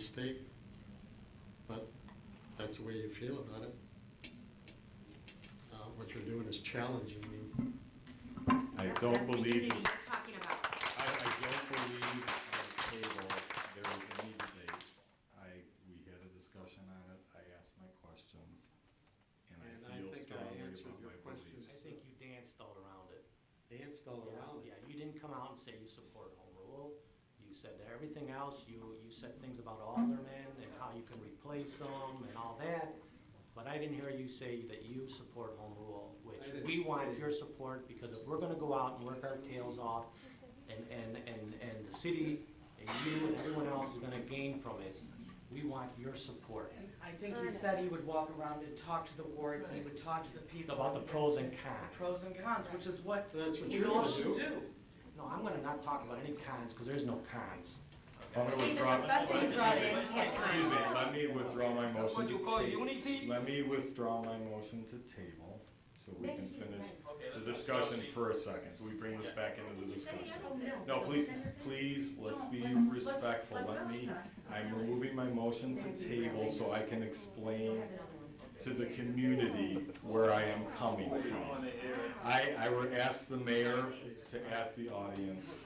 mistake, but that's the way you feel about it. What you're doing is challenging me. I That's don't the believe, unity you're talking about. I don't believe on the table there was any debate. We had a discussion on it, I asked my questions, and And I I feel think I strongly answered about your my questions. beliefs. I think you danced all around it. Danced all around it. Yeah, you didn't come out and say you support home rule. You said everything else, you said things about aldermen and how you can replace them and all that. But I didn't hear you say that you support home rule, which I didn't we want say- your support, because if we're gonna go out and work our tails off, and the city and you and everyone else is gonna gain from it, we want your support. And I think he said he would walk around and talk to the wards and he would talk to the It's people. about the pros and The cons. pros and cons, which is what So that's what we you're all gonna should do. do. No, I'm gonna not talk about any cons, because there's no cons. I'm gonna Even withdraw. the professor you brought in had Excuse me, cons. let me withdraw my motion what to you call table. unity? Let me withdraw my motion to table, so we can finish the discussion for a second, so we bring this back into the discussion. No, please, let's be respectful, I'm removing my motion to table so I can explain to the community where I am coming from. I would ask the mayor to ask the audience.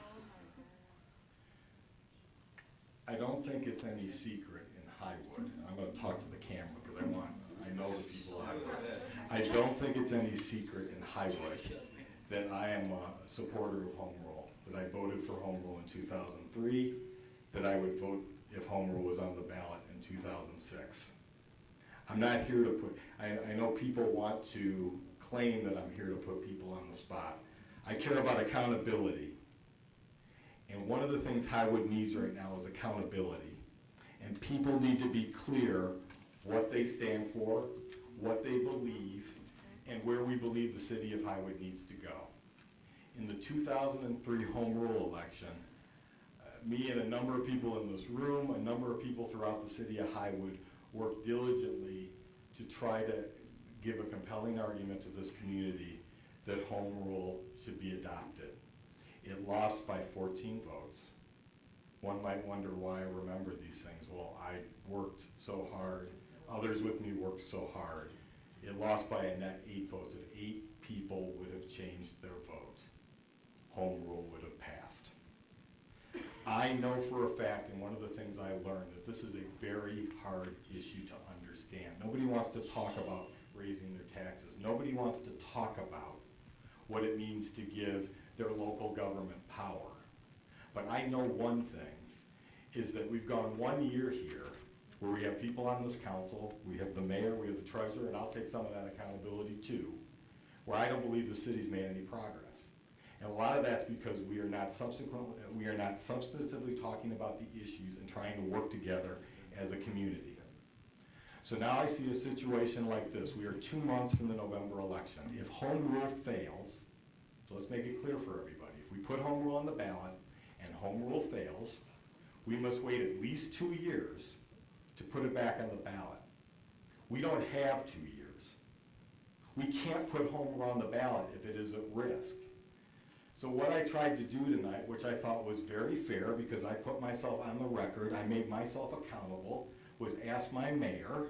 I don't think it's any secret in Highwood, and I'm gonna talk to the camera because I know the people of Highwood. I don't think it's any secret in Highwood that I am a supporter of home rule, that I voted for home rule in 2003, that I would vote if home rule was on the ballot in 2006. I'm not here to put, I know people want to claim that I'm here to put people on the spot. I care about accountability. And one of the things Highwood needs right now is accountability. And people need to be clear what they stand for, what they believe, and where we believe the city of Highwood needs to go. In the 2003 home rule election, me and a number of people in this room, a number of people throughout the city of Highwood worked diligently to try to give a compelling argument to this community that home rule should be adopted. It lost by 14 votes. One might wonder why I remember these things. Well, I worked so hard, others with me worked so hard. It lost by a net 8 votes. If 8 people would have changed their vote, home rule would have passed. I know for a fact, and one of the things I learned, that this is a very hard issue to understand. Nobody wants to talk about raising their taxes. Nobody wants to talk about what it means to give their local government power. But I know one thing, is that we've gone 1 year here where we have people on this council, we have the mayor, we have the treasurer, and I'll take some of that accountability too, where I don't believe the city's made any progress. And a lot of that's because we are not substantively talking about the issues and trying to work together as a community. So now I see a situation like this. We are 2 months from the November election. If home rule fails, so let's make it clear for everybody. If we put home rule on the ballot and home rule fails, we must wait at least 2 years to put it back on the ballot. We don't have 2 years. We can't put home rule on the ballot if it is at risk. So what I tried to do tonight, which I thought was very fair because I put myself on the record, I made myself accountable, was ask my mayor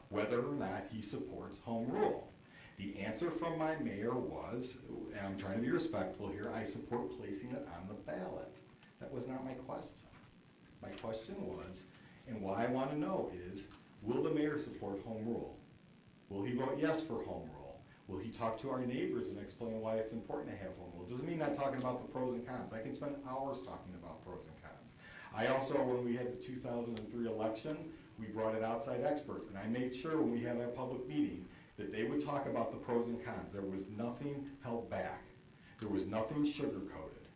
whether or not he supports home rule. The answer from my mayor was, and I'm trying to be respectful here, I support placing it on the ballot. That was not my question. My question was, and what I want to know is, will the mayor support home rule? Will he vote yes for home rule? Will he talk to our neighbors and explain why it's important to have home rule? It doesn't mean not talking about the pros and cons. I can spend hours talking about pros and cons. I also, when we had the 2003 election, we brought in outside experts, and I made sure when we had our public meeting that they would talk about the pros and cons. There was nothing held back. There was nothing sugar-coated.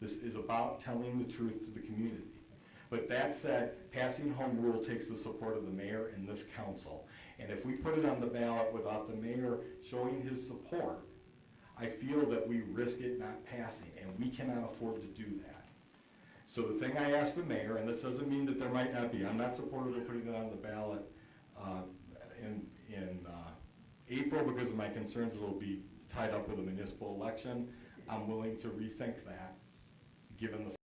This is about telling the truth to the community. But that said, passing home rule takes the support of the mayor and this council. And if we put it on the ballot without the mayor showing his support, I feel that we risk it not passing, and we cannot afford to do that. So the thing I asked the mayor, and this doesn't mean that there might not be, I'm not supportive of putting it on the ballot in April because of my concerns it'll be tied up with a municipal election. I'm willing to rethink that, given the